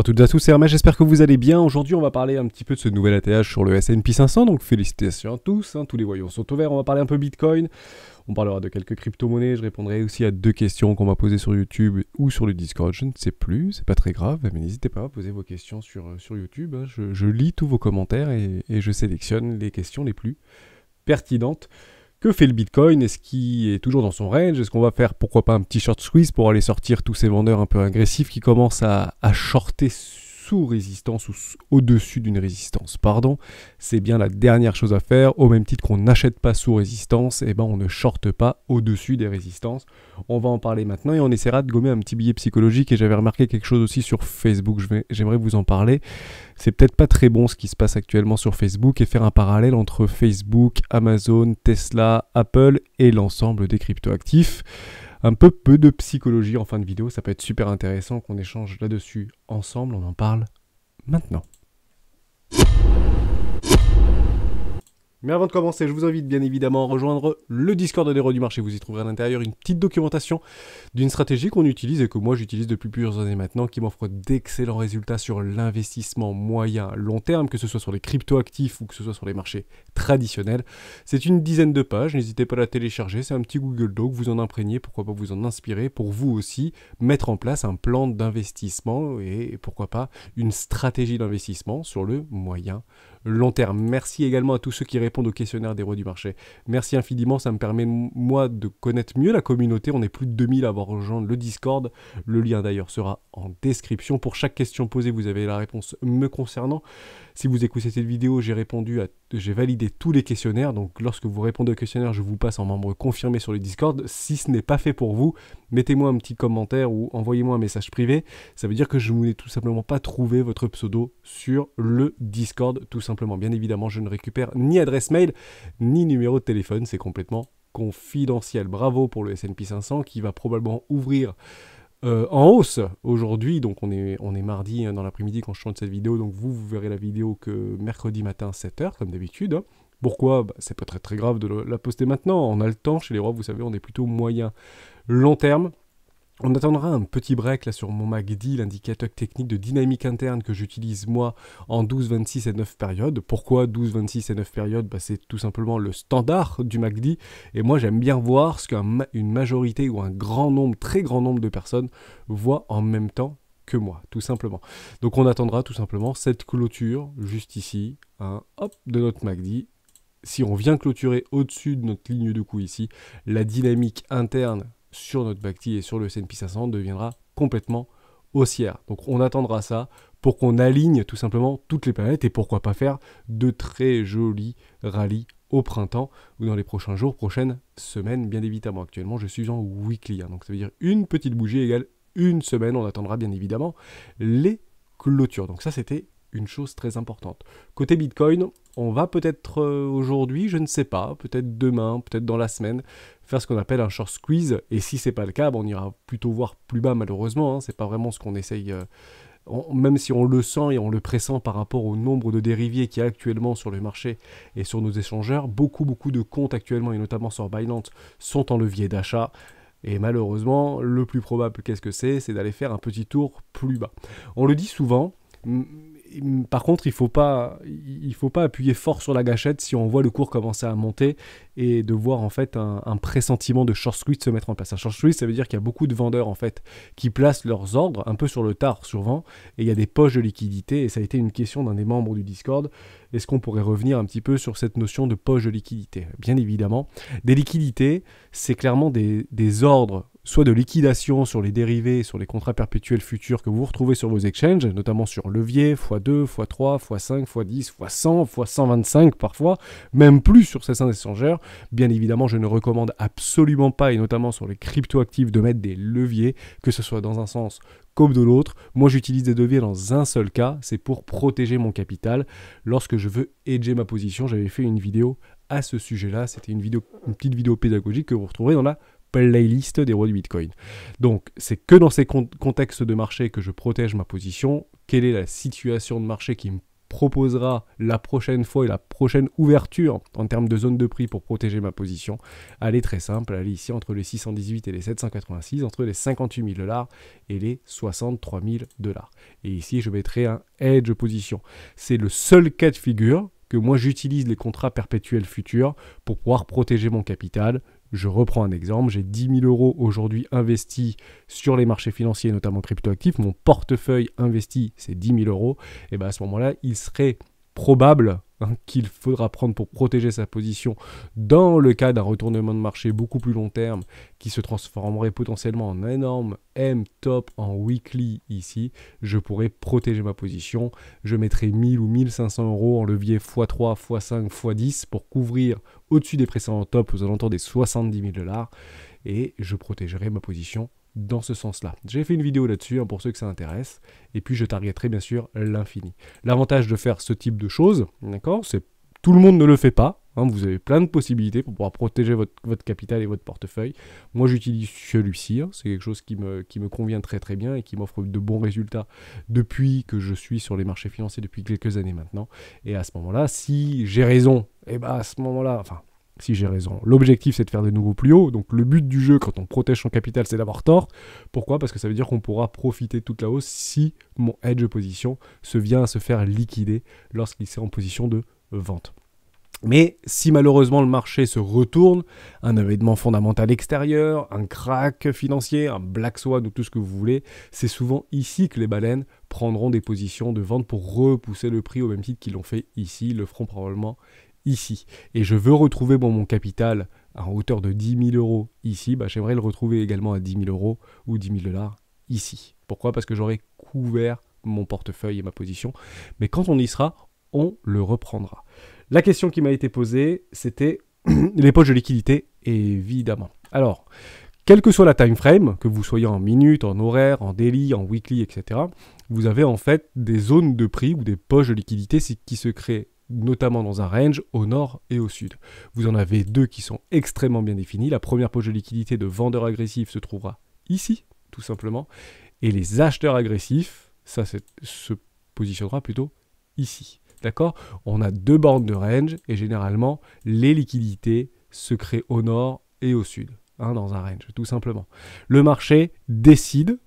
toutes et à tous, c'est Hermès, j'espère que vous allez bien. Aujourd'hui, on va parler un petit peu de ce nouvel atterrage sur le S&P 500, donc félicitations à tous, tous les voyants sont au vert. On va parler un peu Bitcoin, on parlera de quelques crypto-monnaies, je répondrai aussi à 2 questions qu'on m'a posées sur YouTube ou sur le Discord, je ne sais plus, c'est pas très grave, mais n'hésitez pas à poser vos questions sur YouTube, je lis tous vos commentaires et je sélectionne les questions les plus pertinentes. Que fait le Bitcoin? Est-ce qu'il est toujours dans son range? Est-ce qu'on va faire, pourquoi pas, un petit short squeeze pour aller sortir tous ces vendeurs un peu agressifs qui commencent à shorter sous résistance ou au-dessus d'une résistance, pardon. C'est bien la dernière chose à faire. Au même titre qu'on n'achète pas sous résistance, et ben on ne shorte pas au-dessus des résistances. On va en parler maintenant et on essaiera de gommer un petit billet psychologique. Et j'avais remarqué quelque chose aussi sur Facebook, j'aimerais vous en parler. C'est peut-être pas très bon ce qui se passe actuellement sur Facebook et faire un parallèle entre Facebook, Amazon, Tesla, Apple et l'ensemble des cryptoactifs. Un peu de psychologie en fin de vidéo, ça peut être super intéressant qu'on échange là-dessus ensemble, on en parle maintenant. Mais avant de commencer, je vous invite bien évidemment à rejoindre le Discord des héros du marché. Vous y trouverez à l'intérieur une petite documentation d'une stratégie qu'on utilise et que moi j'utilise depuis plusieurs années maintenant, qui m'offre d'excellents résultats sur l'investissement moyen long terme, que ce soit sur les cryptoactifs ou que ce soit sur les marchés traditionnels. C'est une dizaine de pages, n'hésitez pas à la télécharger, c'est un petit Google Doc, vous en imprégnez, pourquoi pas vous en inspirer pour vous aussi mettre en place un plan d'investissement et pourquoi pas une stratégie d'investissement sur le moyen long terme. Merci également à tous ceux qui répondent au questionnaire des rois du marché. Merci infiniment, ça me permet moi de connaître mieux la communauté. On est plus de 2000 à avoir rejoint le Discord. Le lien d'ailleurs sera en description. Pour chaque question posée, vous avez la réponse me concernant. Si vous écoutez cette vidéo, j'ai validé tous les questionnaires. Donc lorsque vous répondez au questionnaire, je vous passe en membre confirmé sur le Discord. Si ce n'est pas fait pour vous, mettez-moi un petit commentaire ou envoyez-moi un message privé. Ça veut dire que je ne vous ai tout simplement pas trouvé votre pseudo sur le Discord, tout simplement. Bien évidemment, je ne récupère ni adresse mail, ni numéro de téléphone. C'est complètement confidentiel. Bravo pour le S&P 500 qui va probablement ouvrir en hausse aujourd'hui. Donc on est mardi dans l'après-midi quand je tourne cette vidéo. Donc vous verrez la vidéo que mercredi matin 7h comme d'habitude. Pourquoi? C'est pas très grave de la poster maintenant. On a le temps chez les rois, vous savez, on est plutôt moyen long terme. On attendra un petit break là sur mon MACD, l'indicateur technique de dynamique interne que j'utilise moi en 12, 26 et 9 périodes. Pourquoi 12, 26 et 9 périodes? C'est tout simplement le standard du MACD. Et moi j'aime bien voir ce qu'une majorité ou un grand nombre, très grand nombre de personnes voient en même temps que moi, tout simplement. Donc on attendra tout simplement cette clôture juste ici, de notre MACD. Si on vient clôturer au-dessus de notre ligne de coup ici, la dynamique interne sur notre MACD et sur le S&P 500 deviendra complètement haussière. Donc on attendra ça pour qu'on aligne tout simplement toutes les planètes et pourquoi pas faire de très jolis rallyes au printemps ou dans les prochains jours, prochaines semaines, bien évidemment. Actuellement, je suis en weekly, donc ça veut dire une petite bougie égale une semaine. On attendra bien évidemment les clôtures. Donc ça, c'était une chose très importante. Côté Bitcoin, on va peut-être aujourd'hui, je ne sais pas, peut-être demain, peut-être dans la semaine, faire ce qu'on appelle un short squeeze. Et si c'est pas le cas, on ira plutôt voir plus bas malheureusement. C'est pas vraiment ce qu'on essaye, même si on le sent et on le pressent par rapport au nombre de dériviers qu'il y a actuellement sur le marché et sur nos échangeurs. Beaucoup de comptes actuellement, et notamment sur Binance, sont en levier d'achat. Et malheureusement, le plus probable, qu'est-ce que c'est d'aller faire un petit tour plus bas. On le dit souvent. Par contre, il faut pas appuyer fort sur la gâchette si on voit le cours commencer à monter et de voir en fait un pressentiment de short squeeze se mettre en place. Un short squeeze, ça veut dire qu'il y a beaucoup de vendeurs en fait qui placent leurs ordres un peu sur le tard souvent et il y a des poches de liquidité et ça a été une question d'un des membres du Discord. Est-ce qu'on pourrait revenir un petit peu sur cette notion de poche de liquidité? Bien évidemment, des liquidités, c'est clairement des ordres soit de liquidation sur les dérivés, sur les contrats perpétuels futurs que vous retrouvez sur vos exchanges, notamment sur levier, x2, x3, x5, x10, x100, x125 parfois, même plus sur certains échangeurs. Bien évidemment, je ne recommande absolument pas, et notamment sur les cryptoactifs, de mettre des leviers, que ce soit dans un sens comme de l'autre. Moi, j'utilise des leviers dans un seul cas, c'est pour protéger mon capital. Lorsque je veux hedger ma position, j'avais fait une vidéo à ce sujet-là. C'était une petite vidéo pédagogique que vous retrouverez dans la playlist des rois du Bitcoin. Donc, c'est que dans ces contextes de marché que je protège ma position. Quelle est la situation de marché qui me proposera la prochaine fois et la prochaine ouverture en termes de zone de prix pour protéger ma position, elle est très simple, elle est ici entre les 618 et les 786, entre les 58 000 $ et les 63 000 $. Et ici, je mettrai un hedge position. C'est le seul cas de figure que moi j'utilise les contrats perpétuels futurs pour pouvoir protéger mon capital. Je reprends un exemple, j'ai 10 000 € aujourd'hui investis sur les marchés financiers, notamment cryptoactifs. Mon portefeuille investi, c'est 10 000 €. Et bien à ce moment-là, il serait probable qu'il faudra prendre pour protéger sa position dans le cas d'un retournement de marché beaucoup plus long terme qui se transformerait potentiellement en énorme M-top en weekly ici. Je pourrais protéger ma position. Je mettrai 1000 ou 1500 € en levier x3, x5, x10 pour couvrir au-dessus des précédents tops aux alentours des 70 000 $ et je protégerai ma position dans ce sens-là. J'ai fait une vidéo là-dessus pour ceux que ça intéresse, et puis je targeterai bien sûr l'infini. L'avantage de faire ce type de choses, d'accord, c'est tout le monde ne le fait pas, vous avez plein de possibilités pour pouvoir protéger votre capital et votre portefeuille. Moi j'utilise celui-ci, c'est quelque chose qui me convient très très bien et qui m'offre de bons résultats depuis que je suis sur les marchés financiers depuis quelques années maintenant, et à ce moment-là, si j'ai raison, et à ce moment-là, si j'ai raison. L'objectif, c'est de faire des nouveaux plus hauts. Donc, le but du jeu, quand on protège son capital, c'est d'avoir tort. Pourquoi ? Parce que ça veut dire qu'on pourra profiter de toute la hausse si mon hedge position vient à se faire liquider lorsqu'il est en position de vente. Mais si malheureusement le marché se retourne, un événement fondamental extérieur, un crack financier, un black swan ou tout ce que vous voulez, c'est souvent ici que les baleines prendront des positions de vente pour repousser le prix au même titre qu'ils l'ont fait ici, le feront probablement ici. Et je veux retrouver mon capital à hauteur de 10 000 € ici, j'aimerais le retrouver également à 10 000 € ou 10 000 $ ici. Pourquoi ? Parce que j'aurai couvert mon portefeuille et ma position. Mais quand on y sera, on le reprendra. La question qui m'a été posée, c'était les poches de liquidité, évidemment. Alors, quelle que soit la time frame, que vous soyez en minutes, en horaire, en daily, en weekly, etc., vous avez en fait des zones de prix ou des poches de liquidité qui se créent notamment dans un range au nord et au sud. Vous en avez deux qui sont extrêmement bien définis. La première poche de liquidité de vendeurs agressifs se trouvera ici, tout simplement. Et les acheteurs agressifs, ça se positionnera plutôt ici. D'accord ? On a deux bornes de range et généralement, les liquidités se créent au nord et au sud, dans un range, tout simplement. Le marché décide.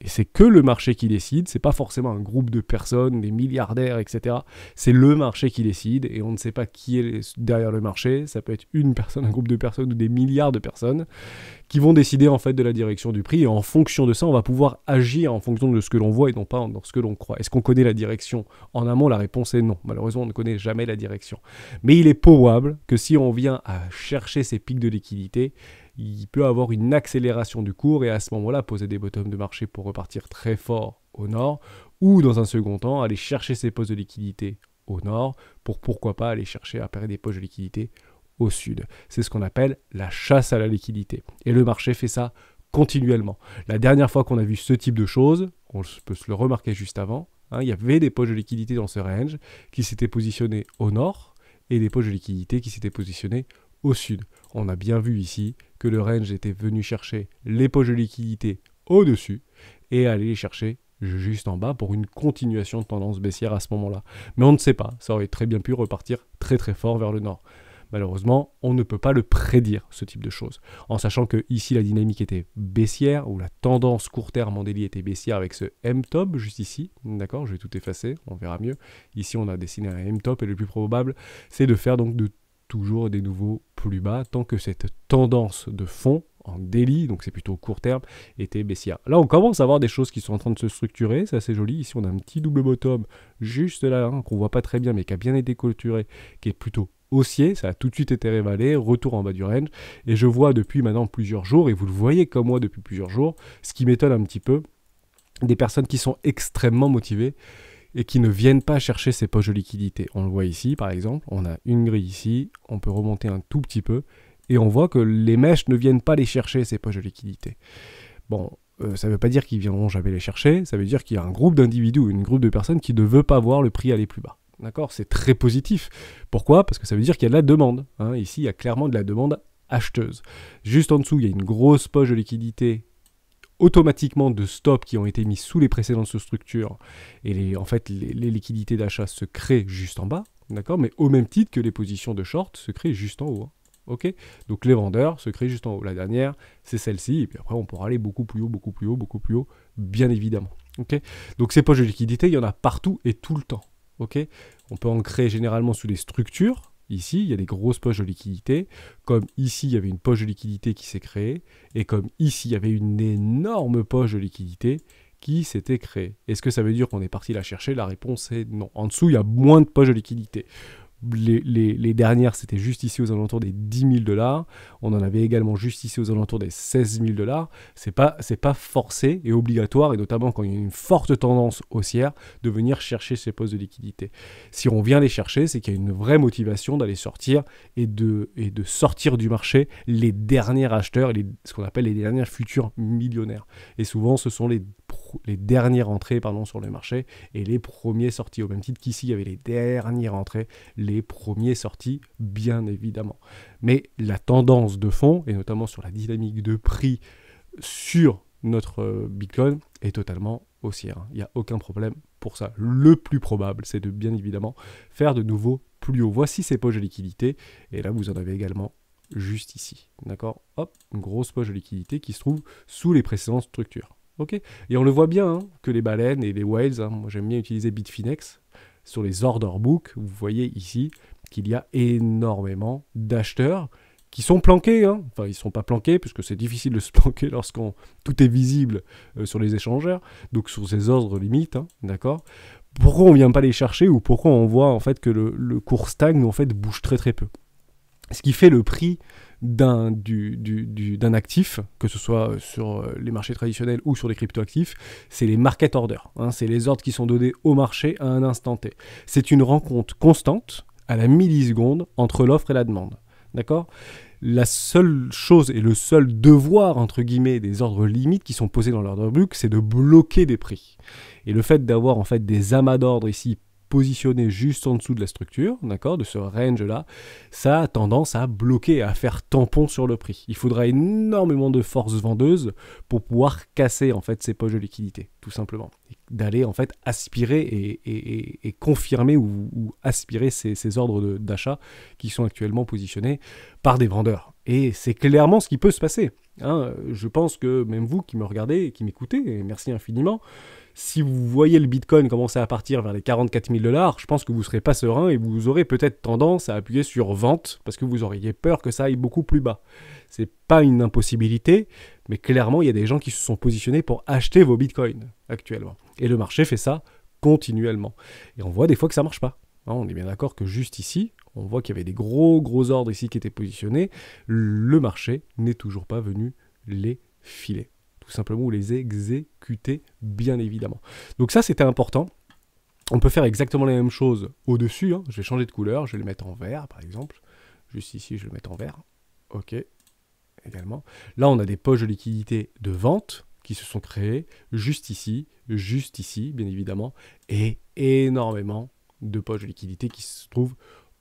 Et c'est que le marché qui décide, c'est pas forcément un groupe de personnes, des milliardaires, etc. C'est le marché qui décide et on ne sait pas qui est derrière le marché. Ça peut être une personne, un groupe de personnes ou des milliards de personnes qui vont décider en fait de la direction du prix et en fonction de ça, on va pouvoir agir en fonction de ce que l'on voit et non pas dans ce que l'on croit. Est-ce qu'on connaît la direction ? En amont, la réponse est non. Malheureusement, on ne connaît jamais la direction. Mais il est probable que si on vient à chercher ces pics de liquidité, il peut avoir une accélération du cours et à ce moment-là, poser des bottoms de marché pour repartir très fort au nord ou dans un second temps, aller chercher ces postes de liquidité au nord pour pourquoi pas aller chercher à perdre des poches de liquidité au sud. C'est ce qu'on appelle la chasse à la liquidité. Et le marché fait ça continuellement. La dernière fois qu'on a vu ce type de choses, on peut se le remarquer juste avant, il y avait des poches de liquidité dans ce range qui s'étaient positionnées au nord et des poches de liquidité qui s'étaient positionnées au sud. On a bien vu ici que le range était venu chercher les poches de liquidité au-dessus et aller les chercher juste en bas pour une continuation de tendance baissière à ce moment-là. Mais on ne sait pas, ça aurait très bien pu repartir très très fort vers le nord. Malheureusement, on ne peut pas le prédire, ce type de choses. En sachant que ici, la dynamique était baissière, ou la tendance court terme en daily était baissière avec ce M-top juste ici. D'accord, je vais tout effacer, on verra mieux. Ici, on a dessiné un M-top et le plus probable, c'est de faire donc toujours des nouveaux plus bas, tant que cette tendance de fond en daily, donc c'est plutôt court terme, était baissière. Là, on commence à voir des choses qui sont en train de se structurer, c'est assez joli. Ici, on a un petit double bottom juste là, qu'on voit pas très bien, mais qui a bien été clôturé, qui est plutôt haussier, ça a tout de suite été révélé, retour en bas du range, et je vois depuis maintenant plusieurs jours, et vous le voyez comme moi depuis plusieurs jours, ce qui m'étonne un petit peu, des personnes qui sont extrêmement motivées, et qui ne viennent pas chercher ces poches de liquidité. On le voit ici, par exemple, on a une grille ici, on peut remonter un tout petit peu, et on voit que les mèches ne viennent pas les chercher, ces poches de liquidité. Bon, ça ne veut pas dire qu'ils viendront jamais les chercher, ça veut dire qu'il y a un groupe d'individus ou une groupe de personnes qui ne veut pas voir le prix aller plus bas. D'accord ? C'est très positif. Pourquoi ? Parce que ça veut dire qu'il y a de la demande. Ici, il y a clairement de la demande acheteuse. Juste en dessous, il y a une grosse poche de liquidité automatiquement de stops qui ont été mis sous les précédentes structures et les liquidités d'achat se créent juste en bas, d'accord, mais au même titre que les positions de short se créent juste en haut. Hein. Ok, donc les vendeurs se créent juste en haut. La dernière, c'est celle-ci, et puis après on pourra aller beaucoup plus haut, beaucoup plus haut, beaucoup plus haut, bien évidemment. Ok, donc ces poches de liquidité, il y en a partout et tout le temps. Ok, on peut en créer généralement sous des structures. Ici, il y a des grosses poches de liquidité, comme ici, il y avait une poche de liquidité qui s'est créée, et comme ici, il y avait une énorme poche de liquidité qui s'était créée. Est-ce que ça veut dire qu'on est parti la chercher? La réponse est non. En dessous, il y a moins de poches de liquidité. Les dernières, c'était juste ici aux alentours des 10 000 $. On en avait également juste ici aux alentours des 16 000 $. C'est pas forcé et obligatoire, et notamment quand il y a une forte tendance haussière, de venir chercher ces postes de liquidité. Si on vient les chercher, c'est qu'il y a une vraie motivation d'aller sortir et de sortir du marché les derniers acheteurs, ce qu'on appelle les derniers futurs millionnaires. Et souvent, ce sont les dernières entrées sur le marché et les premiers sortis, au même titre qu'ici il y avait les dernières entrées, les premiers sortis, bien évidemment. Mais la tendance de fond, et notamment sur la dynamique de prix sur notre Bitcoin, est totalement haussière. Il n'y a aucun problème pour ça. Le plus probable, c'est de bien évidemment faire de nouveau plus haut. Voici ces poches de liquidité, et là vous en avez également juste ici. D'accord? Hop, une grosse poche de liquidité qui se trouve sous les précédentes structures. Okay, et on le voit bien hein, que les baleines et les whales, hein, moi j'aime bien utiliser Bitfinex, sur les order books, vous voyez ici qu'il y a énormément d'acheteurs qui sont planqués. Hein. Enfin, ils ne sont pas planqués, puisque c'est difficile de se planquer lorsqu'on tout est visible sur les échangeurs, donc sur ces ordres limites, hein, d'accord. Pourquoi on ne vient pas les chercher, ou pourquoi on voit en fait que le cours stagne, ou en fait bouge très très peu. Ce qui fait le prix d'un actif, que ce soit sur les marchés traditionnels ou sur les cryptoactifs, c'est les market orders. Hein, c'est les ordres qui sont donnés au marché à un instant T. C'est une rencontre constante à la milliseconde entre l'offre et la demande. D'accord ? La seule chose et le seul devoir, entre guillemets, des ordres limites qui sont posés dans l'order book, c'est de bloquer des prix. Et le fait d'avoir en fait des amas d'ordres ici positionné juste en dessous de la structure, d'accord, de ce range-là, ça a tendance à bloquer, à faire tampon sur le prix. Il faudra énormément de force vendeuse pour pouvoir casser en fait ces poches de liquidité, tout simplement. D'aller en fait aspirer et confirmer ou aspirer ces ordres d'achat qui sont actuellement positionnés par des vendeurs. Et c'est clairement ce qui peut se passer. Hein. Je pense que même vous qui me regardez et qui m'écoutez, et merci infiniment, si vous voyez le Bitcoin commencer à partir vers les 44 000 $, je pense que vous ne serez pas serein et vous aurez peut-être tendance à appuyer sur vente parce que vous auriez peur que ça aille beaucoup plus bas. Ce n'est pas une impossibilité, mais clairement, il y a des gens qui se sont positionnés pour acheter vos Bitcoins actuellement. Et le marché fait ça continuellement. Et on voit des fois que ça ne marche pas. Hein, on est bien d'accord que juste ici, on voit qu'il y avait des gros ordres ici qui étaient positionnés. Le marché n'est toujours pas venu les filer. Tout simplement, ou les exécuter, bien évidemment. Donc ça, c'était important. On peut faire exactement la même chose au-dessus. Hein. Je vais changer de couleur, je vais le mettre en vert, par exemple. Juste ici, je vais le mettre en vert. OK. Également. Là, on a des poches de liquidité de vente qui se sont créées juste ici, bien évidemment, et énormément de poches de liquidité qui se trouvent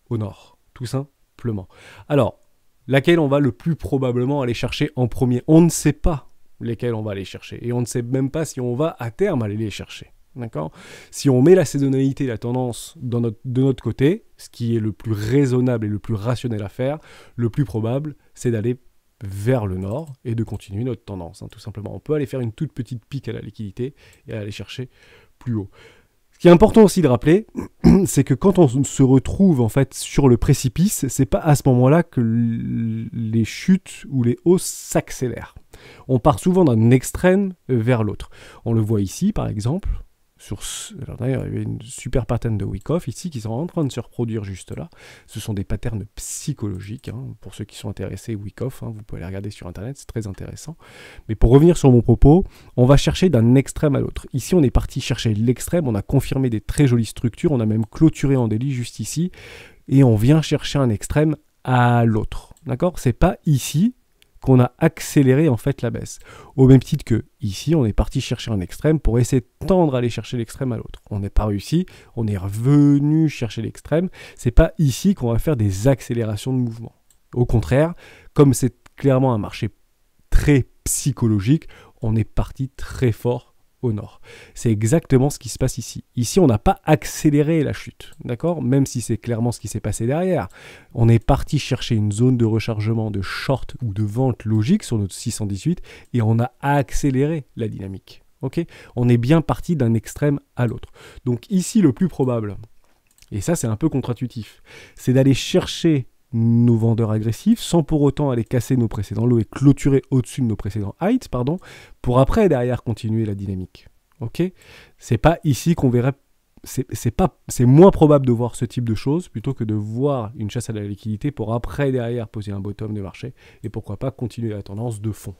au nord, tout simplement. Alors, laquelle on va le plus probablement aller chercher en premier? On ne sait pas lesquels on va aller chercher. Et on ne sait même pas si on va à terme aller les chercher. D'accord ? Si on met la saisonnalité, la tendance de notre côté, ce qui est le plus raisonnable et le plus rationnel à faire, le plus probable, c'est d'aller vers le nord et de continuer notre tendance. Hein, tout simplement. On peut aller faire une toute petite pique à la liquidité et aller chercher plus haut. Ce qui est important aussi de rappeler, c'est que quand on se retrouve en fait sur le précipice, c'est pas à ce moment-là que les chutes ou les hausses s'accélèrent. On part souvent d'un extrême vers l'autre. On le voit ici, par exemple. Alors d'ailleurs, il y avait une super pattern de Wyckoff ici qui sont en train de se reproduire juste là. Ce sont des patterns psychologiques. Hein. Pour ceux qui sont intéressés, Wyckoff, hein, vous pouvez les regarder sur Internet, c'est très intéressant. Mais pour revenir sur mon propos, on va chercher d'un extrême à l'autre. Ici, on est parti chercher l'extrême, on a confirmé des très jolies structures, on a même clôturé en délit juste ici, et on vient chercher un extrême à l'autre. D'accord ? C'est pas ici qu'on a accéléré en fait la baisse. Au même titre que ici, on est parti chercher un extrême pour essayer de tendre à aller chercher l'extrême à l'autre. On n'est pas réussi, on est revenu chercher l'extrême. C'est pas ici qu'on va faire des accélérations de mouvement. Au contraire, comme c'est clairement un marché très psychologique, on est parti très fort au nord. C'est exactement ce qui se passe ici. Ici, on n'a pas accéléré la chute, d'accord? Même si c'est clairement ce qui s'est passé derrière. On est parti chercher une zone de rechargement, de short ou de vente logique sur notre 618 et on a accéléré la dynamique. Ok, on est bien parti d'un extrême à l'autre. Donc ici, le plus probable, et ça c'est un peu contre-intuitif, c'est d'aller chercher nos vendeurs agressifs sans pour autant aller casser nos précédents lows et clôturer au-dessus de nos précédents heights, pour après derrière continuer la dynamique. Ok, c'est pas ici qu'on verrait, c'est moins probable de voir ce type de choses plutôt que de voir une chasse à la liquidité pour après derrière poser un bottom de marché et pourquoi pas continuer la tendance de fond,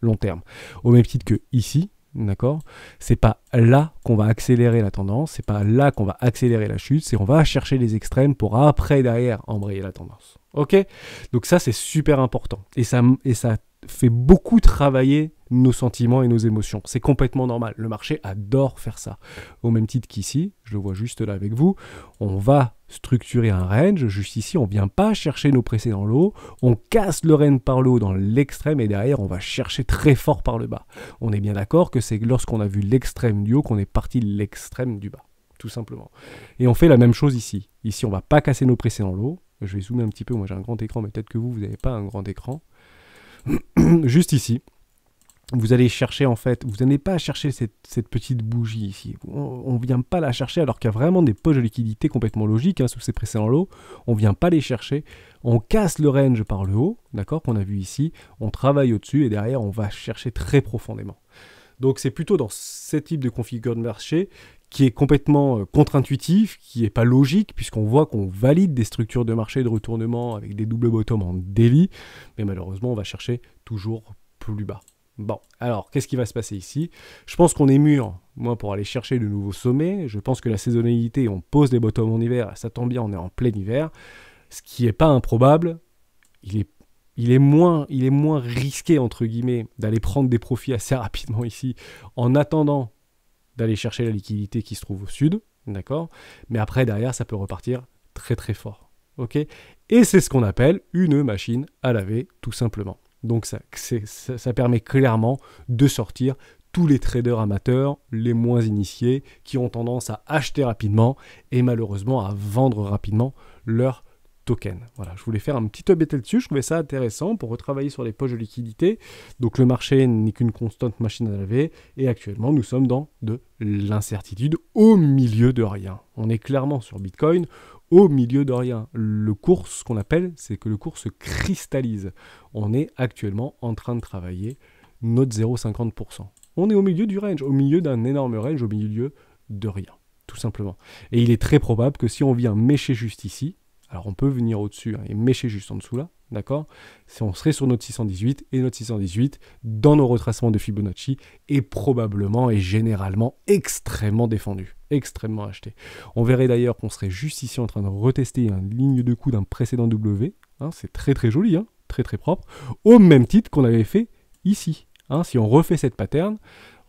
long terme. Au même titre que ici, d'accord, c'est pas là qu'on va accélérer la tendance, c'est pas là qu'on va accélérer la chute, c'est on va chercher les extrêmes pour après derrière embrayer la tendance. Ok, donc ça c'est super important et ça fait beaucoup travailler nos sentiments et nos émotions. C'est complètement normal. Le marché adore faire ça. Au même titre qu'ici, je le vois juste là avec vous, on va structurer un range. Juste ici, on ne vient pas chercher nos précédents lows. On casse le range par le haut dans l'extrême et derrière, on va chercher très fort par le bas. On est bien d'accord que c'est lorsqu'on a vu l'extrême du haut qu'on est parti de l'extrême du bas, tout simplement. Et on fait la même chose ici. Ici, on ne va pas casser nos précédents lows. Je vais zoomer un petit peu. Moi, j'ai un grand écran, mais peut-être que vous n'avez pas un grand écran. Juste ici, vous allez chercher en fait, vous n'allez pas chercher cette petite bougie ici. On ne vient pas la chercher alors qu'il y a vraiment des poches de liquidité complètement logiques sous ces précédents lows. On ne vient pas les chercher. On casse le range par le haut, d'accord, qu'on a vu ici. On travaille au-dessus et derrière, on va chercher très profondément. Donc c'est plutôt dans ce type de configuration de marché qui est complètement contre-intuitif, qui n'est pas logique, puisqu'on voit qu'on valide des structures de marché de retournement avec des doubles bottoms en daily, mais malheureusement, on va chercher toujours plus bas. Bon, alors, qu'est-ce qui va se passer ici? Je pense qu'on est mûr, moi, pour aller chercher de nouveaux sommets. Je pense que la saisonnalité, on pose des bottoms en hiver, ça tombe bien, on est en plein hiver. Ce qui n'est pas improbable, il est moins risqué, entre guillemets, d'aller prendre des profits assez rapidement ici, en attendant d'aller chercher la liquidité qui se trouve au sud, d'accord? Mais après, derrière, ça peut repartir très très fort, ok? Et c'est ce qu'on appelle une machine à laver, tout simplement. Donc ça permet clairement de sortir tous les traders amateurs, les moins initiés, qui ont tendance à acheter rapidement et malheureusement à vendre rapidement leur token. Voilà, je voulais faire un petit update là-dessus, je trouvais ça intéressant pour retravailler sur les poches de liquidité. Donc le marché n'est qu'une constante machine à laver et actuellement nous sommes dans de l'incertitude au milieu de rien. On est clairement sur Bitcoin au milieu de rien. Le cours, ce qu'on appelle, c'est que le cours se cristallise. On est actuellement en train de travailler notre 0,50%. On est au milieu du range, au milieu d'un énorme range, au milieu de rien, tout simplement. Et il est très probable que si on vient mécher juste ici, alors on peut venir au-dessus et mécher juste en dessous là, d'accord? Si on serait sur notre 618 et notre 618 dans nos retracements de Fibonacci est probablement et généralement extrêmement défendu, extrêmement acheté. On verrait d'ailleurs qu'on serait juste ici en train de retester une ligne de coup d'un précédent W, c'est très très joli, très très propre, au même titre qu'on avait fait ici. Si on refait cette pattern,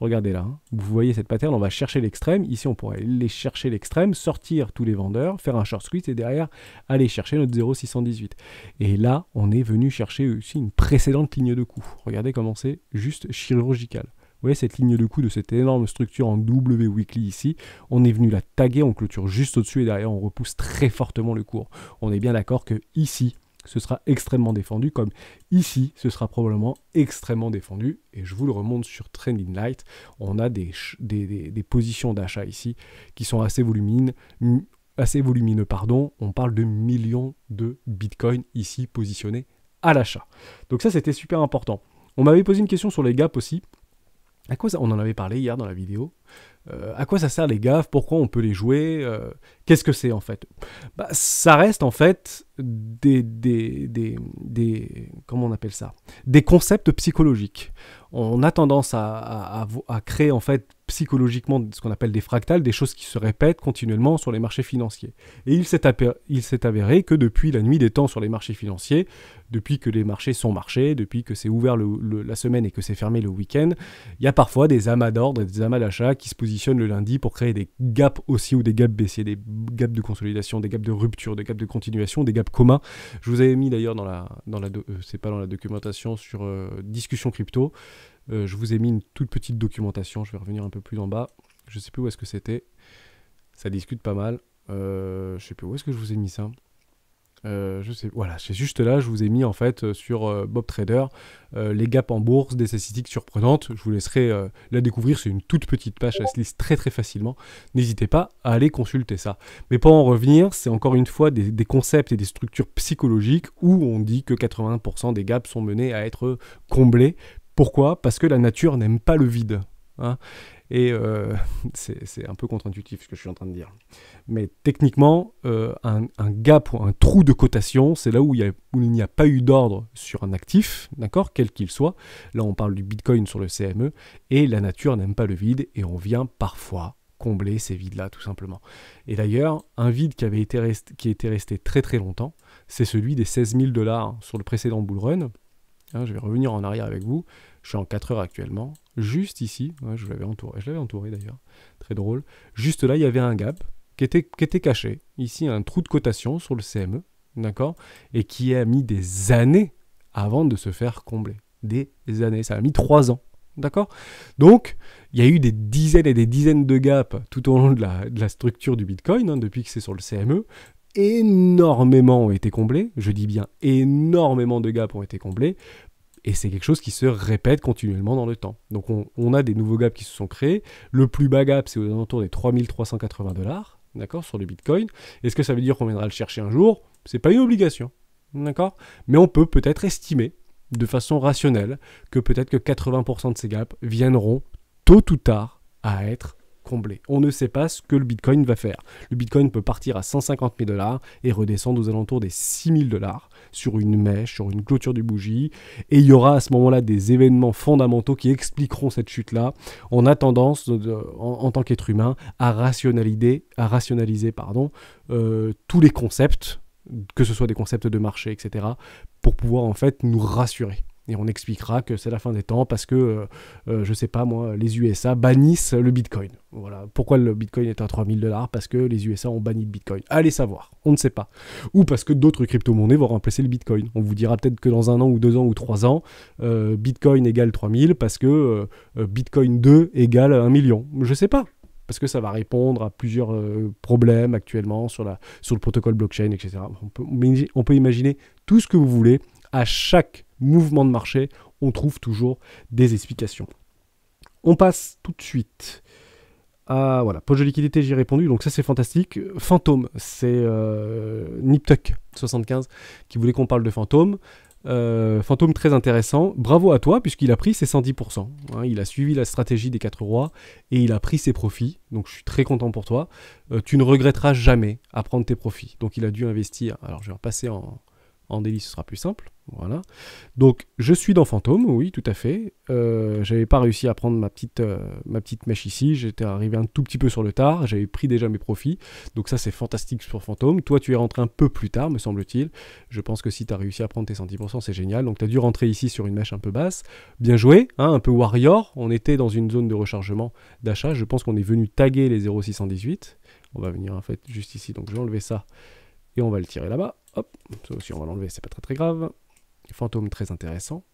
regardez là, vous voyez cette pattern, on va chercher l'extrême. Ici, on pourrait aller chercher l'extrême, sortir tous les vendeurs, faire un short squeeze et derrière, aller chercher notre 0,618. Et là, on est venu chercher aussi une précédente ligne de coup. Regardez comment c'est juste chirurgical. Vous voyez cette ligne de coup de cette énorme structure en W weekly ici. On est venu la taguer, on clôture juste au-dessus et derrière, on repousse très fortement le cours. On est bien d'accord que ici, ce sera extrêmement défendu, comme ici, ce sera probablement extrêmement défendu. Et je vous le remonte sur Trending Light. On a des positions d'achat ici qui sont assez volumineuses. On parle de millions de Bitcoin ici positionnés à l'achat. Donc ça, c'était super important. On m'avait posé une question sur les gaps aussi. À quoi ça, on en avait parlé hier dans la vidéo. À quoi ça sert les gaffes? Pourquoi on peut les jouer? Qu'est-ce que c'est en fait? Ça reste en fait comment on appelle ça? Des concepts psychologiques. On a tendance à créer en fait psychologiquement ce qu'on appelle des fractales, des choses qui se répètent continuellement sur les marchés financiers. Et il s'est avéré que depuis la nuit des temps sur les marchés financiers, depuis que les marchés sont marchés, depuis que c'est ouvert la semaine et que c'est fermé le week-end, il y a parfois des amas d'ordre et des amas d'achat qui se positionnent le lundi pour créer des gaps haussiers ou des gaps baissiers, des gaps de consolidation, des gaps de rupture, des gaps de continuation, des gaps communs. Je vous avais mis d'ailleurs c'est pas dans la documentation sur discussion crypto, Je vous ai mis une toute petite documentation, je vais revenir un peu plus en bas. Je sais plus où est-ce que c'était. Ça discute pas mal. Je sais plus où est-ce que je vous ai mis ça. Je sais, voilà, c'est juste là, je vous ai mis en fait sur Bob Trader les gaps en bourse, des statistiques surprenantes. Je vous laisserai la découvrir, c'est une toute petite page, ça se lise très très facilement. N'hésitez pas à aller consulter ça. Mais pour en revenir, c'est encore une fois des concepts et des structures psychologiques où on dit que 80% des gaps sont menés à être comblés. Pourquoi ? Parce que la nature n'aime pas le vide. Hein. Et c'est un peu contre-intuitif ce que je suis en train de dire. Mais techniquement, un gap ou un trou de cotation, c'est là où il n'y a pas eu d'ordre sur un actif, d'accord, quel qu'il soit. Là, on parle du Bitcoin sur le CME, et la nature n'aime pas le vide, et on vient parfois combler ces vides-là, tout simplement. Et d'ailleurs, un vide qui était resté très très longtemps, c'est celui des 16 000 $ sur le précédent bull run. Hein, je vais revenir en arrière avec vous. Je suis en 4 heures actuellement. Juste ici, ouais, je l'avais entouré d'ailleurs, très drôle. Juste là, il y avait un gap qui était caché. Ici, un trou de cotation sur le CME, d'accord, et qui a mis des années avant de se faire combler. Des années, ça a mis 3 ans, d'accord. Donc, il y a eu des dizaines et des dizaines de gaps tout au long de la structure du Bitcoin, hein, depuis que c'est sur le CME. Énormément ont été comblés, je dis bien énormément de gaps ont été comblés. Et c'est quelque chose qui se répète continuellement dans le temps. Donc on a des nouveaux gaps qui se sont créés. Le plus bas gap, c'est aux alentours des 3380 $, d'accord, sur le Bitcoin. Est-ce que ça veut dire qu'on viendra le chercher un jour ? C'est pas une obligation, d'accord ? Mais on peut peut-être estimer, de façon rationnelle, que peut-être que 80% de ces gaps viendront, tôt ou tard, à être comblés. On ne sait pas ce que le Bitcoin va faire. Le Bitcoin peut partir à 150 000 $ et redescendre aux alentours des 6 000 $ sur une mèche, sur une clôture du bougie. Et il y aura à ce moment-là des événements fondamentaux qui expliqueront cette chute-là. On a tendance, en tant qu'être humain, à rationaliser tous les concepts, que ce soit des concepts de marché, etc., pour pouvoir en fait nous rassurer. Et on expliquera que c'est la fin des temps parce que, je sais pas moi, les USA bannissent le Bitcoin. Voilà. Pourquoi le Bitcoin est à 3000 $? Parce que les USA ont banni le Bitcoin. Allez savoir, on ne sait pas. Ou parce que d'autres crypto-monnaies vont remplacer le Bitcoin. On vous dira peut-être que dans 1 an ou 2 ans ou 3 ans, Bitcoin égale 3000 parce que Bitcoin 2 égale 1 million. Je sais pas. Parce que ça va répondre à plusieurs problèmes actuellement sur le protocole blockchain, etc. On peut imaginer tout ce que vous voulez. À chaque mouvement de marché, on trouve toujours des explications. On passe tout de suite à voilà, poche de liquidité, j'y ai répondu, donc ça c'est fantastique. Fantôme, c'est Niptuck75 qui voulait qu'on parle de Fantôme. Fantôme très intéressant, bravo à toi puisqu'il a pris ses 110%, hein, il a suivi la stratégie des 4 rois et il a pris ses profits, donc je suis très content pour toi. Tu ne regretteras jamais à prendre tes profits, donc il a dû investir, alors je vais repasser en daily, ce sera plus simple. Voilà. Donc, je suis dans Fantôme, oui, tout à fait. J'avais pas réussi à prendre ma petite mèche ici. J'étais arrivé un tout petit peu sur le tard. J'avais pris déjà mes profits. Donc ça, c'est fantastique sur Fantôme. Toi, tu es rentré un peu plus tard, me semble-t-il. Je pense que si tu as réussi à prendre tes 110%, c'est génial. Donc, tu as dû rentrer ici sur une mèche un peu basse. Bien joué, hein, un peu warrior. On était dans une zone de rechargement d'achat. Je pense qu'on est venu taguer les 0,618. On va venir en fait juste ici. Donc, je vais enlever ça et on va le tirer là-bas. Hop, ça aussi, on va l'enlever, c'est pas très très grave. Fantôme très intéressant.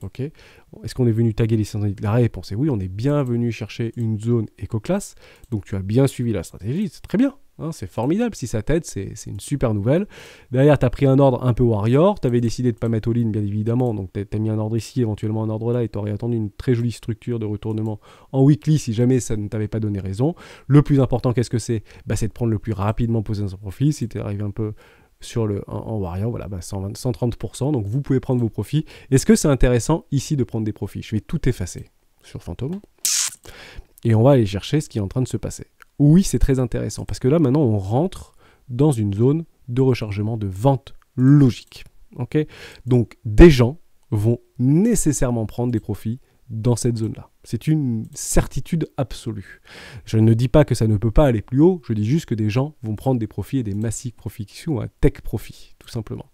Ok. Est-ce qu'on est venu taguer les 618 ? La réponse est oui, on est bien venu chercher une zone éco-classe. Donc tu as bien suivi la stratégie, c'est très bien. Hein, c'est formidable. Si ça t'aide, c'est une super nouvelle. Derrière, tu as pris un ordre un peu warrior. Tu avais décidé de ne pas mettre all-in, bien évidemment. Donc tu as mis un ordre ici, éventuellement un ordre là, et tu aurais attendu une très jolie structure de retournement en weekly si jamais ça ne t'avait pas donné raison. Le plus important, qu'est-ce que c'est ? C'est de prendre le plus rapidement possible son profit. Si tu arrives un peu en warrior, voilà, 130%, donc vous pouvez prendre vos profits. Est-ce que c'est intéressant ici de prendre des profits ? Je vais tout effacer sur Fantôme et on va aller chercher ce qui est en train de se passer. Oui, c'est très intéressant parce que là maintenant on rentre dans une zone de rechargement de vente logique. Ok ? Donc des gens vont nécessairement prendre des profits dans cette zone-là. C'est une certitude absolue. Je ne dis pas que ça ne peut pas aller plus haut, je dis juste que des gens vont prendre des profits et des massive profits, ou un tech profit, tout simplement.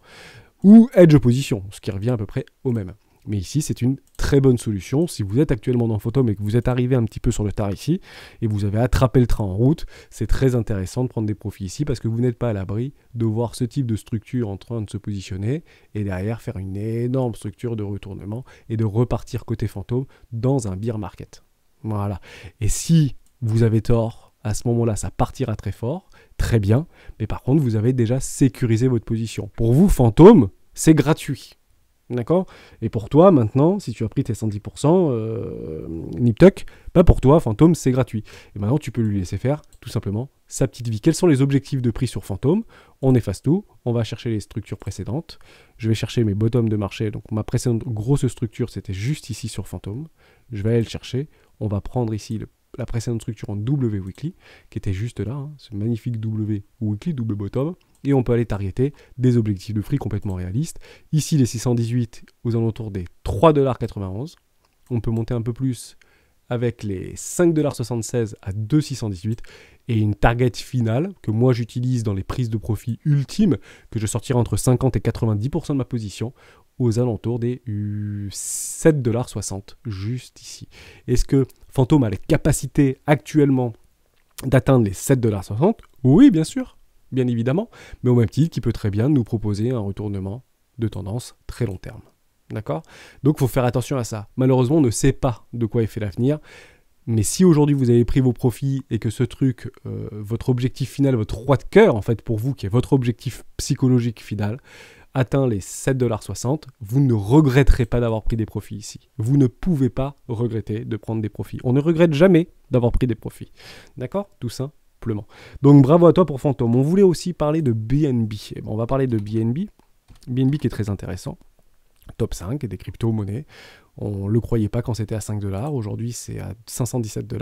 Ou edge position, ce qui revient à peu près au même. Mais ici, c'est une très bonne solution. Si vous êtes actuellement dans Fantôme et que vous êtes arrivé un petit peu sur le tard ici, et vous avez attrapé le train en route, c'est très intéressant de prendre des profits ici parce que vous n'êtes pas à l'abri de voir ce type de structure en train de se positionner et derrière faire une énorme structure de retournement et de repartir côté Fantôme dans un bear market. Voilà. Et si vous avez tort, à ce moment-là, ça partira très fort, très bien, mais par contre, vous avez déjà sécurisé votre position. Pour vous, Fantôme, c'est gratuit. D'accord? Et pour toi, maintenant, si tu as pris tes 110%, Niptuck, bah pour toi, Fantôme, c'est gratuit. Et maintenant, tu peux lui laisser faire, tout simplement, sa petite vie. Quels sont les objectifs de prix sur Fantôme? On efface tout, on va chercher les structures précédentes. Je vais chercher mes bottoms de marché. Donc, ma précédente grosse structure, c'était juste ici sur Fantôme. Je vais aller le chercher. On va prendre ici la précédente structure en W Weekly, qui était juste là, hein, ce magnifique W Weekly, double bottom. Et on peut aller targeter des objectifs de prix complètement réalistes. Ici, les 618 aux alentours des 3,91 $. On peut monter un peu plus avec les 5,76 $ à 2,618 et une target finale que moi j'utilise dans les prises de profit ultimes, que je sortirai entre 50 et 90% de ma position aux alentours des 7,60 $, juste ici. Est-ce que Fantôme a les capacités actuellement d'atteindre les 7,60 $? Oui, bien sûr. Bien évidemment, mais au même titre qu'il peut très bien nous proposer un retournement de tendance très long terme. D'accord? Donc, il faut faire attention à ça. Malheureusement, on ne sait pas de quoi est fait l'avenir, mais si aujourd'hui vous avez pris vos profits et que ce truc, votre objectif final, votre roi de cœur, en fait, pour vous, qui est votre objectif psychologique final, atteint les 7,60 $, vous ne regretterez pas d'avoir pris des profits ici. Vous ne pouvez pas regretter de prendre des profits. On ne regrette jamais d'avoir pris des profits. D'accord? Tout ça. Donc bravo à toi pour Fantôme. On voulait aussi parler de BNB. Et ben, on va parler de BNB. BNB qui est très intéressant. Top 5 des crypto-monnaies. On ne le croyait pas quand c'était à 5 $. Aujourd'hui, c'est à 517 $.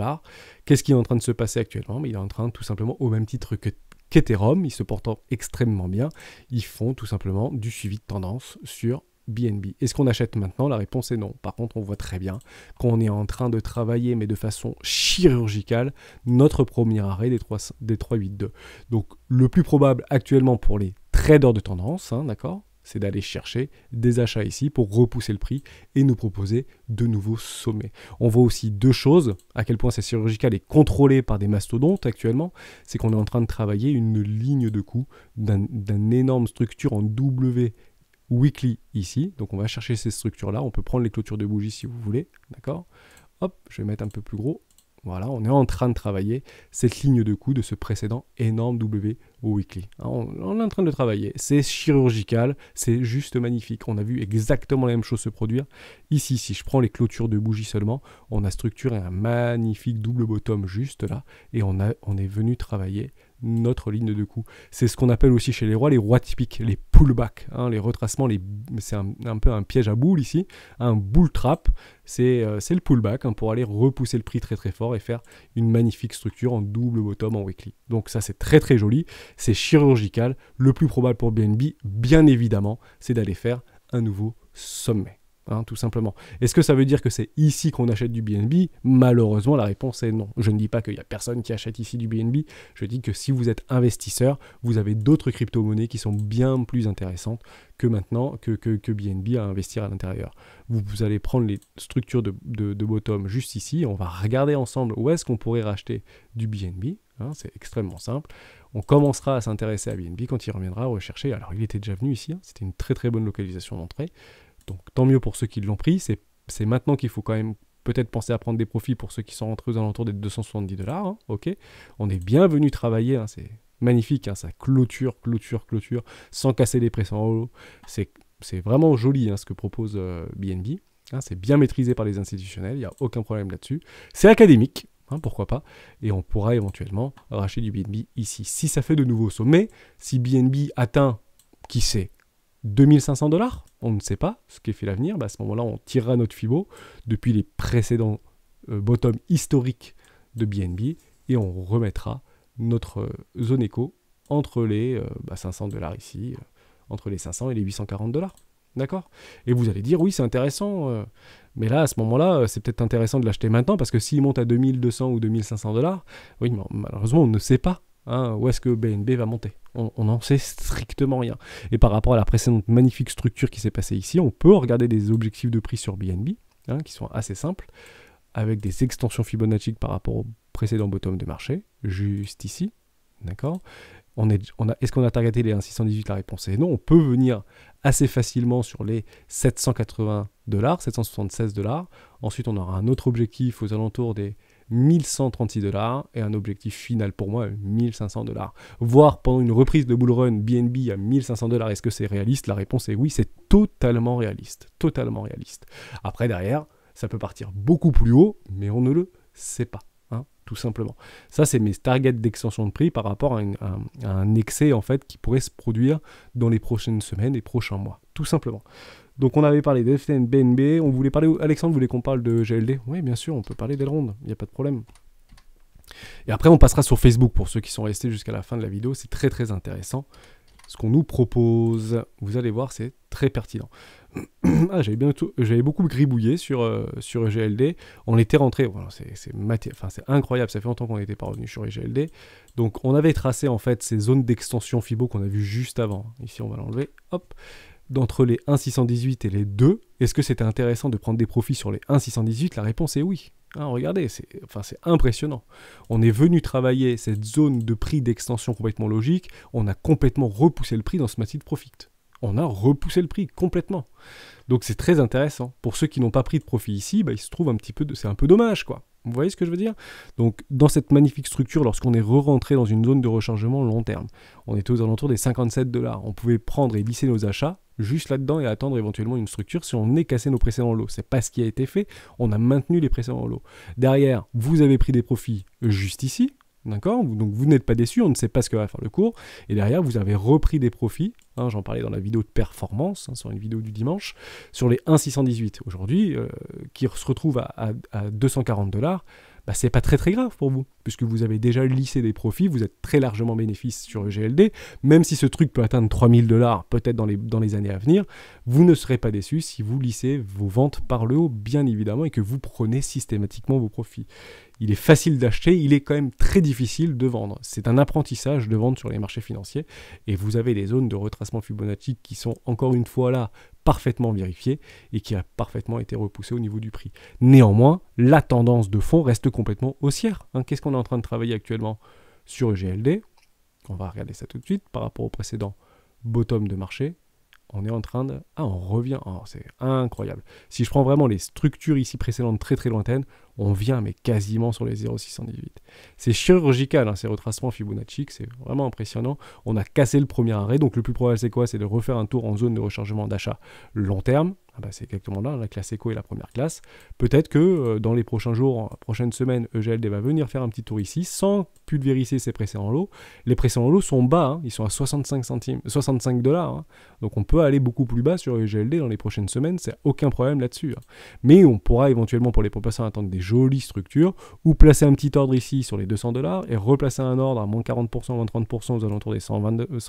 Qu'est-ce qui est en train de se passer actuellement? Mais il est en train, tout simplement, au même titre qu'Ethereum, ils se portent extrêmement bien. Ils font tout simplement du suivi de tendance sur BNB. Est-ce qu'on achète maintenant? La réponse est non. Par contre, on voit très bien qu'on est en train de travailler, mais de façon chirurgicale, notre premier arrêt des 382. Donc, le plus probable actuellement pour les traders de tendance, hein, d'accord, c'est d'aller chercher des achats ici pour repousser le prix et nous proposer de nouveaux sommets. On voit aussi deux choses, à quel point c'est chirurgical et contrôlé par des mastodontes actuellement, c'est qu'on est en train de travailler une ligne de coup d'une énorme structure en W Weekly ici, donc on va chercher ces structures-là, on peut prendre les clôtures de bougies si vous voulez, d'accord? Hop, je vais mettre un peu plus gros. Voilà, on est en train de travailler cette ligne de coup de ce précédent énorme W Weekly. On est en train de travailler, c'est chirurgical, c'est juste magnifique. On a vu exactement la même chose se produire. Ici, si je prends les clôtures de bougies seulement, on a structuré un magnifique double bottom juste là, et on est venu travailler notre ligne de coup. C'est ce qu'on appelle aussi chez les rois typiques, les pullbacks, hein, les retracements, c'est un peu un piège à boules ici, un bull trap, c'est le pullback hein, pour aller repousser le prix très très fort et faire une magnifique structure en double bottom en weekly. Donc ça c'est très très joli, c'est chirurgical. Le plus probable pour BNB, bien évidemment, c'est d'aller faire un nouveau sommet. Hein, tout simplement. Est-ce que ça veut dire que c'est ici qu'on achète du BNB? Malheureusement, la réponse est non. Je ne dis pas qu'il n'y a personne qui achète ici du BNB. Je dis que si vous êtes investisseur, vous avez d'autres crypto-monnaies qui sont bien plus intéressantes que maintenant que BNB à investir à l'intérieur. Vous allez prendre les structures de bottom juste ici. On va regarder ensemble où est-ce qu'on pourrait racheter du BNB. Hein, c'est extrêmement simple. On commencera à s'intéresser à BNB quand il reviendra rechercher. Alors, il était déjà venu ici. Hein, c'était une très très bonne localisation d'entrée. Donc tant mieux pour ceux qui l'ont pris, c'est maintenant qu'il faut quand même peut-être penser à prendre des profits pour ceux qui sont rentrés aux alentours des 270 $, hein, ok. On est bien venu travailler, hein, c'est magnifique, hein, ça clôture, sans casser les presses en haut, c'est vraiment joli hein, ce que propose BNB, hein, c'est bien maîtrisé par les institutionnels, il n'y a aucun problème là-dessus, c'est académique, hein, pourquoi pas, et on pourra éventuellement racheter du BNB ici. Si ça fait de nouveaux sommets, si BNB atteint, qui sait, 2500 $, on ne sait pas ce qu'est fait l'avenir, à ce moment-là on tirera notre Fibo depuis les précédents bottom historiques de BNB et on remettra notre zone écho entre les 500 $ ici, entre les 500 et les 840 $. D'accord? Et vous allez dire, oui, c'est intéressant, mais là, à ce moment-là, c'est peut-être intéressant de l'acheter maintenant, parce que s'il monte à 2200 ou 2500 $, oui, malheureusement, on ne sait pas hein, où est-ce que BNB va monter. On n'en sait strictement rien. Et par rapport à la précédente magnifique structure qui s'est passée ici, on peut regarder des objectifs de prix sur BNB, qui sont assez simples, avec des extensions Fibonacci par rapport au précédent bottom de marché, juste ici, d'accord. Est-ce qu'on a targeté les 1,618? La réponse est non. On peut venir assez facilement sur les 780 $, 776 $. Ensuite, on aura un autre objectif aux alentours des 1136 $ et un objectif final pour moi, 1500 $. Voire pendant une reprise de bull run BNB à 1500 $, est-ce que c'est réaliste? La réponse est oui, c'est totalement réaliste. Totalement réaliste. Après, derrière, ça peut partir beaucoup plus haut, mais on ne le sait pas. Tout simplement. Ça, c'est mes targets d'extension de prix par rapport à un excès en fait qui pourrait se produire dans les prochaines semaines et prochains mois. Tout simplement. Donc, on avait parlé d'FTN, BNB. On voulait parler. Alexandre voulait qu'on parle de GLD. Oui, bien sûr, on peut parler d'Elrond. Il n'y a pas de problème. Et après, on passera sur Facebook pour ceux qui sont restés jusqu'à la fin de la vidéo. C'est très, très intéressant. Ce qu'on nous propose, vous allez voir, c'est très pertinent. J'avais beaucoup gribouillé sur GLD. On était rentré, voilà, c'est incroyable, ça fait longtemps qu'on n'était pas revenu sur GLD. Donc on avait tracé en fait ces zones d'extension Fibo qu'on a vu juste avant. Ici on va l'enlever, hop. D'entre les 1,618 et les 2, est-ce que c'était intéressant de prendre des profits sur les 1,618? La réponse est oui. Regardez, c'est impressionnant. On est venu travailler cette zone de prix d'extension complètement logique. On a complètement repoussé le prix dans ce massif de profit. On a repoussé le prix complètement. Donc c'est très intéressant. Pour ceux qui n'ont pas pris de profit ici, il se trouve un petit peu, c'est un peu dommage, quoi. Vous voyez ce que je veux dire? Donc dans cette magnifique structure, lorsqu'on est re-rentré dans une zone de rechargement long terme, on était aux alentours des 57 $. On pouvait prendre et lisser nos achats juste là-dedans et attendre éventuellement une structure si on est cassé nos précédents lots. C'est pas ce qui a été fait. On a maintenu les précédents lots. Derrière, vous avez pris des profits juste ici. D'accord? Donc vous n'êtes pas déçu, on ne sait pas ce que va faire le cours. Et derrière, vous avez repris des profits. J'en parlais dans la vidéo de performance, sur une vidéo du dimanche, sur les 1,618. Aujourd'hui, qui se retrouve à 240 $, c'est pas très très grave pour vous, puisque vous avez déjà lissé des profits, vous êtes très largement bénéfice sur le GLD, même si ce truc peut atteindre 3000 $ peut-être dans les années à venir, vous ne serez pas déçu si vous lissez vos ventes par le haut, bien évidemment, et que vous prenez systématiquement vos profits. Il est facile d'acheter, il est quand même très difficile de vendre. C'est un apprentissage de vendre sur les marchés financiers, et vous avez des zones de retracement Fibonacci qui sont encore une fois là, parfaitement vérifié et qui a parfaitement été repoussé au niveau du prix. Néanmoins, la tendance de fond reste complètement haussière. Qu'est-ce qu'on est en train de travailler actuellement sur GLD? On va regarder ça tout de suite par rapport au précédent bottom de marché. On est en train de... on revient. C'est incroyable. Si je prends vraiment les structures ici précédentes très très lointaines, on vient mais quasiment sur les 0,618. C'est chirurgical, ces retracements Fibonacci, c'est vraiment impressionnant. On a cassé le premier arrêt, donc le plus probable c'est quoi? C'est de refaire un tour en zone de rechargement d'achat long terme. C'est exactement là, la classe éco et la première classe. Peut-être que dans les prochains jours, prochaines semaines, EGLD va venir faire un petit tour ici sans pulvériser ses précédents lots. Les précédents lots sont bas, ils sont à 65 $. Donc on peut aller beaucoup plus bas sur EGLD dans les prochaines semaines, c'est aucun problème là-dessus. Mais on pourra éventuellement pour les passants attendre des jolies structures ou placer un petit ordre ici sur les 200 $ et replacer un ordre à moins 40%, moins 30% aux alentours des 120 $,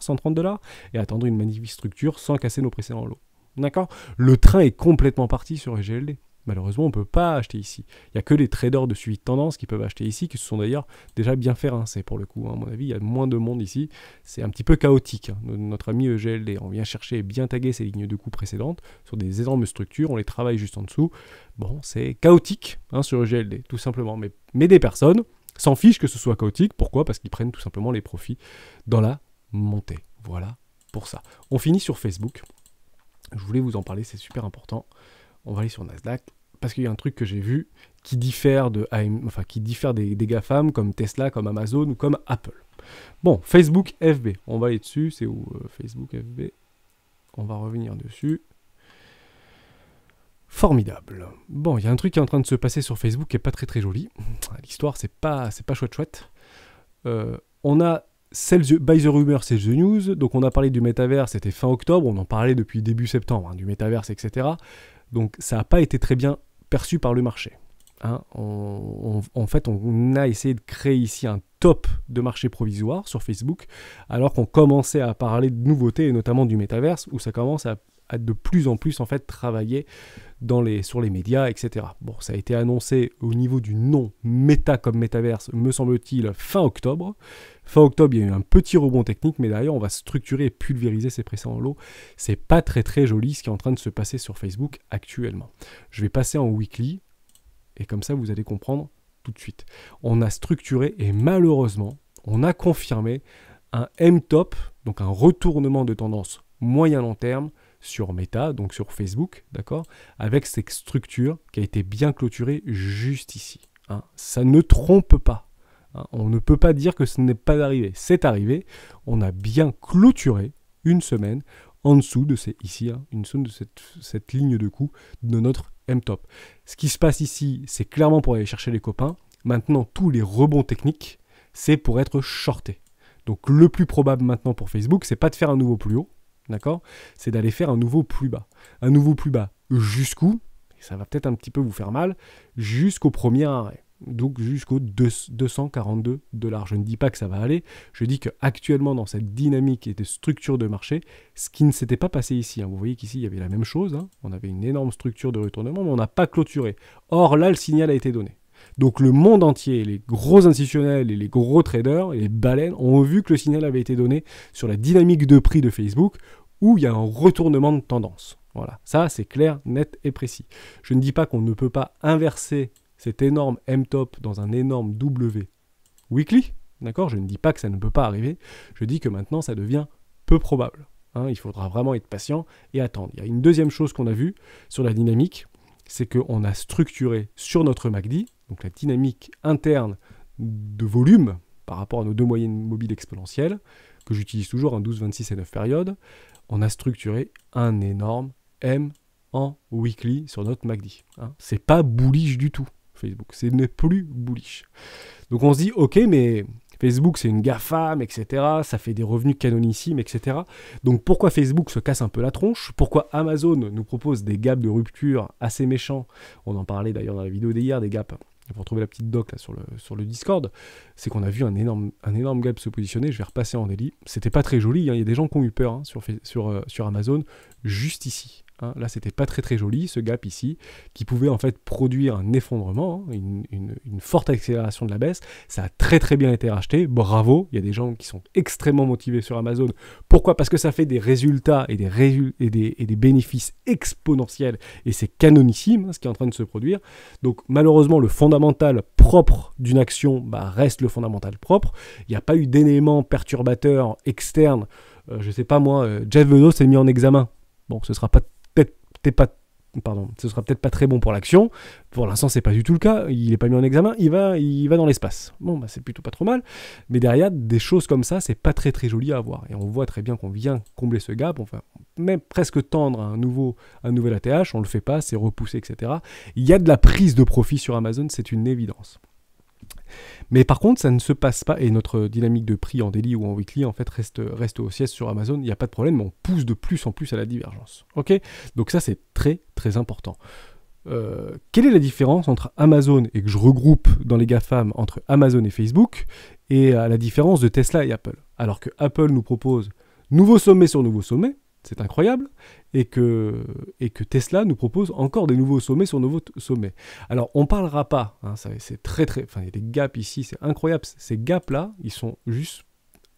130 $, et attendre une magnifique structure sans casser nos précédents lots. D'accord? Le train est complètement parti sur GLD. Malheureusement, on ne peut pas acheter ici. Il n'y a que les traders de suivi de tendance qui peuvent acheter ici, qui se sont d'ailleurs déjà bien fait rincer pour le coup. À mon avis, il y a moins de monde ici. C'est un petit peu chaotique. Notre ami GLD, on vient chercher et bien taguer ces lignes de coups précédentes sur des énormes structures. On les travaille juste en dessous. Bon, c'est chaotique sur GLD, tout simplement. Mais des personnes s'en fichent que ce soit chaotique. Pourquoi? Parce qu'ils prennent tout simplement les profits dans la montée. Voilà pour ça. On finit sur Facebook. Je voulais vous en parler, c'est super important. On va aller sur Nasdaq, parce qu'il y a un truc que j'ai vu qui diffère des GAFAM, comme Tesla, comme Amazon ou comme Apple. Bon, Facebook FB, on va aller dessus, c'est où Facebook FB? On va revenir dessus. Formidable. Bon, il y a un truc qui est en train de se passer sur Facebook qui n'est pas très très joli. L'histoire, c'est pas chouette. On a By the Rumor, c'est The News. Donc on a parlé du métavers, c'était fin octobre. On en parlait depuis début septembre, du métavers, etc. Donc ça n'a pas été très bien perçu par le marché. En fait, on a essayé de créer ici un top de marché provisoire sur Facebook, alors qu'on commençait à parler de nouveautés, et notamment du métaverse, où ça commence à de plus en plus en fait travailler sur les médias, etc. Bon, ça a été annoncé au niveau du nom Meta comme métaverse, me semble-t-il, fin octobre. Fin octobre, il y a eu un petit rebond technique, mais d'ailleurs, on va structurer et pulvériser ces précédents lots. C'est pas très très joli ce qui est en train de se passer sur Facebook actuellement. Je vais passer en weekly, et comme ça, vous allez comprendre tout de suite. On a structuré, et malheureusement, on a confirmé un M-top, donc un retournement de tendance moyen-long terme, sur Meta, donc sur Facebook, d'accord, avec cette structure qui a été bien clôturée juste ici. Hein. Ça ne trompe pas. Hein. On ne peut pas dire que ce n'est pas arrivé. C'est arrivé. On a bien clôturé une semaine en dessous de ici, hein, une zone de cette ligne de coup de notre M-top. Ce qui se passe ici, c'est clairement pour aller chercher les copains. Maintenant, tous les rebonds techniques, c'est pour être shorté. Donc le plus probable maintenant pour Facebook, c'est pas de faire un nouveau plus haut, d'accord ? C'est d'aller faire un nouveau plus bas. Un nouveau plus bas jusqu'où ? Ça va peut-être un petit peu vous faire mal, jusqu'au premier arrêt. Donc jusqu'au 242 $. Je ne dis pas que ça va aller, je dis qu'actuellement dans cette dynamique et de structure de marché, ce qui ne s'était pas passé ici, hein, vous voyez qu'ici il y avait la même chose, hein, on avait une énorme structure de retournement, mais on n'a pas clôturé. Or là, le signal a été donné. Donc le monde entier, les gros institutionnels et les gros traders et les baleines ont vu que le signal avait été donné sur la dynamique de prix de Facebook où il y a un retournement de tendance. Voilà, ça c'est clair, net et précis. Je ne dis pas qu'on ne peut pas inverser cet énorme M-top dans un énorme W weekly, d'accord ? Je ne dis pas que ça ne peut pas arriver, je dis que maintenant ça devient peu probable. Hein, il faudra vraiment être patient et attendre. Il y a une deuxième chose qu'on a vue sur la dynamique, c'est qu'on a structuré sur notre MACD, donc la dynamique interne de volume par rapport à nos deux moyennes mobiles exponentielles, que j'utilise toujours en 12, 26 et 9 périodes, on a structuré un énorme M en weekly sur notre MACD. Hein. C'est pas bullish du tout, Facebook. Ce n'est plus bullish. Donc on se dit, ok, mais Facebook c'est une GAFAM, etc. Ça fait des revenus canonissimes, etc. Donc pourquoi Facebook se casse un peu la tronche ? Pourquoi Amazon nous propose des gaps de rupture assez méchants ? On en parlait d'ailleurs dans la vidéo d'hier, des gaps. Pour retrouver la petite doc là, sur le Discord, c'est qu'on a vu un énorme gap se positionner. Je vais repasser en daily. C'était pas très joli, hein. Il y a des gens qui ont eu peur hein, sur Amazon, juste ici. Hein. Là, c'était pas très très joli, ce gap ici, qui pouvait en fait produire un effondrement, hein, une forte accélération de la baisse. Ça a très très bien été racheté, bravo. Il y a des gens qui sont extrêmement motivés sur Amazon. Pourquoi ? Parce que ça fait des résultats et des bénéfices exponentiels, et c'est canonissime hein, ce qui est en train de se produire. Donc malheureusement, le fondamental propre d'une action reste le fondamental propre. Il n'y a pas eu d'éléments perturbateurs externes. Je sais pas moi, Jeff Bezos s'est mis en examen. Bon, ce sera peut-être pas très bon pour l'action. Pour l'instant, c'est pas du tout le cas. Il n'est pas mis en examen. Il va dans l'espace. Bon, c'est plutôt pas trop mal. Mais derrière, des choses comme ça, c'est pas très très joli à voir. Et on voit très bien qu'on vient combler ce gap. On va même presque tendre à un nouvel ATH. On le fait pas, c'est repoussé, etc. Il y a de la prise de profit sur Amazon, c'est une évidence. Mais par contre, ça ne se passe pas, et notre dynamique de prix en daily ou en weekly, en fait, reste haussière sur Amazon, il n'y a pas de problème, mais on pousse de plus en plus à la divergence. Ok ? Donc ça, c'est très, très important. Quelle est la différence entre Amazon, et que je regroupe dans les GAFAM, entre Amazon et Facebook, et la différence de Tesla et Apple ? Alors que Apple nous propose nouveau sommet sur nouveau sommet, c'est incroyable, et que Tesla nous propose encore des nouveaux sommets sur nouveaux sommets. Alors, on ne parlera pas, hein, c'est très très... Enfin, il y a des gaps ici, c'est incroyable. Ces gaps-là, ils sont juste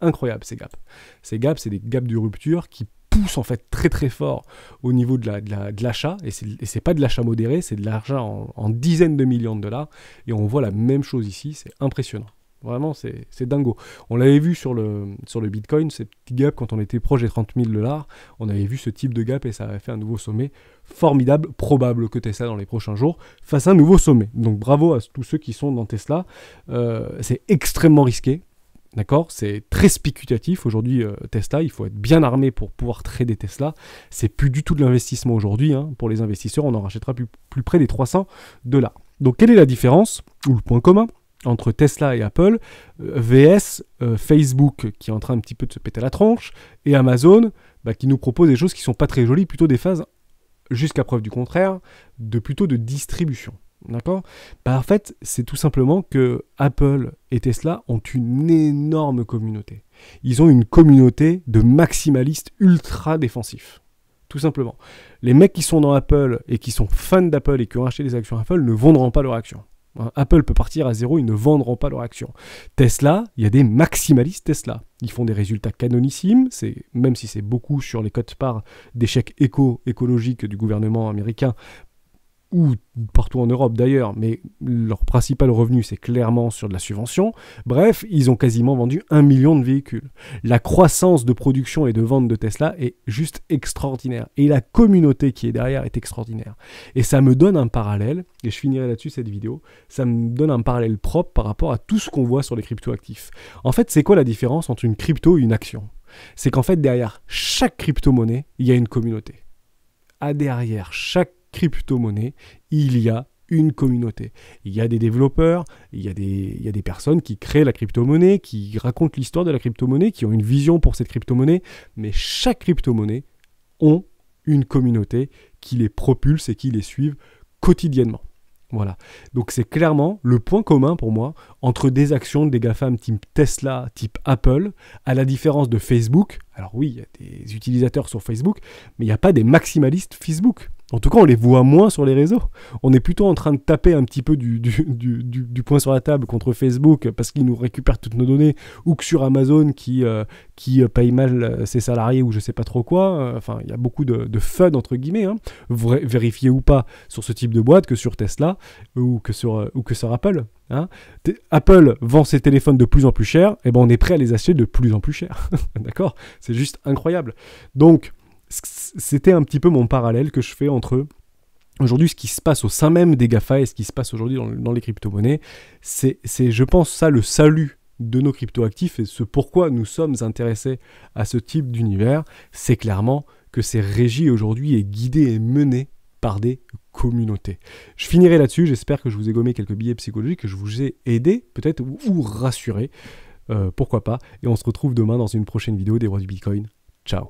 incroyables, ces gaps. Ces gaps, c'est des gaps de rupture qui poussent en fait très très fort au niveau de l'achat, et c'est pas de l'achat modéré, c'est de l'achat en dizaines de millions de dollars, et on voit la même chose ici, c'est impressionnant. Vraiment, c'est dingo. On l'avait vu sur le Bitcoin, ces petits gaps, quand on était proche des 30 000 $, on avait vu ce type de gap et ça avait fait un nouveau sommet formidable, probable que Tesla dans les prochains jours fasse un nouveau sommet. Donc bravo à tous ceux qui sont dans Tesla. C'est extrêmement risqué, d'accord ? C'est très spéculatif. Aujourd'hui, Tesla, il faut être bien armé pour pouvoir trader Tesla. C'est plus du tout de l'investissement aujourd'hui. Hein. Pour les investisseurs, on en rachètera plus près des 300 $. Donc quelle est la différence, ou le point commun entre Tesla et Apple, VS Facebook qui est en train un petit peu de se péter la tronche, et Amazon qui nous propose des choses qui sont pas très jolies, plutôt des phases, jusqu'à preuve du contraire, plutôt de distribution. D'accord ? En fait, c'est tout simplement que Apple et Tesla ont une énorme communauté. Ils ont une communauté de maximalistes ultra défensifs. tout simplement. Les mecs qui sont dans Apple et qui sont fans d'Apple et qui ont acheté des actions Apple ne vendront pas leurs actions. Apple peut partir à zéro, ils ne vendront pas leurs actions. Tesla, il y a des maximalistes Tesla. Ils font des résultats canonissimes, même si c'est beaucoup sur les quotes-parts d'échecs écologiques du gouvernement américain, ou partout en Europe d'ailleurs, mais leur principal revenu c'est clairement sur de la subvention. Bref, ils ont quasiment vendu 1 million de véhicules. La croissance de production et de vente de Tesla est juste extraordinaire. Et la communauté qui est derrière est extraordinaire. Et ça me donne un parallèle, et je finirai là-dessus cette vidéo, ça me donne un parallèle propre par rapport à tout ce qu'on voit sur les crypto-actifs. En fait, c'est quoi la différence entre une crypto et une action? C'est qu'en fait, derrière chaque crypto-monnaie, il y a une communauté. Derrière chaque crypto-monnaie, il y a une communauté. Il y a des développeurs, il y a des personnes qui créent la crypto-monnaie, qui racontent l'histoire de la crypto-monnaie, qui ont une vision pour cette crypto-monnaie, mais chaque crypto-monnaie ont une communauté qui les propulse et qui les suivent quotidiennement. Voilà. Donc c'est clairement le point commun pour moi entre des actions des GAFAM type Tesla, type Apple, à la différence de Facebook. Alors oui, il y a des utilisateurs sur Facebook, mais il n'y a pas des maximalistes Facebook. En tout cas, on les voit moins sur les réseaux. On est plutôt en train de taper un petit peu du poing sur la table contre Facebook parce qu'ils nous récupèrent toutes nos données, ou que sur Amazon qui paye mal ses salariés ou je sais pas trop quoi. Enfin, il y a beaucoup de fun entre guillemets, hein, vérifié ou pas sur ce type de boîte que sur Tesla ou que sur Apple. Hein. Apple vend ses téléphones de plus en plus chers, et ben on est prêt à les acheter de plus en plus chers. D'accord ? C'est juste incroyable. Donc, c'était un petit peu mon parallèle que je fais entre aujourd'hui ce qui se passe au sein même des GAFA et ce qui se passe aujourd'hui dans les crypto-monnaies. C'est, je pense, ça le salut de nos crypto-actifs et ce pourquoi nous sommes intéressés à ce type d'univers. C'est clairement que c'est régi aujourd'hui et guidé et mené par des communautés. Je finirai là-dessus. J'espère que je vous ai gommé quelques billets psychologiques, que je vous ai aidé peut-être ou rassuré. Pourquoi pas. Et on se retrouve demain dans une prochaine vidéo des rois du Bitcoin. Ciao.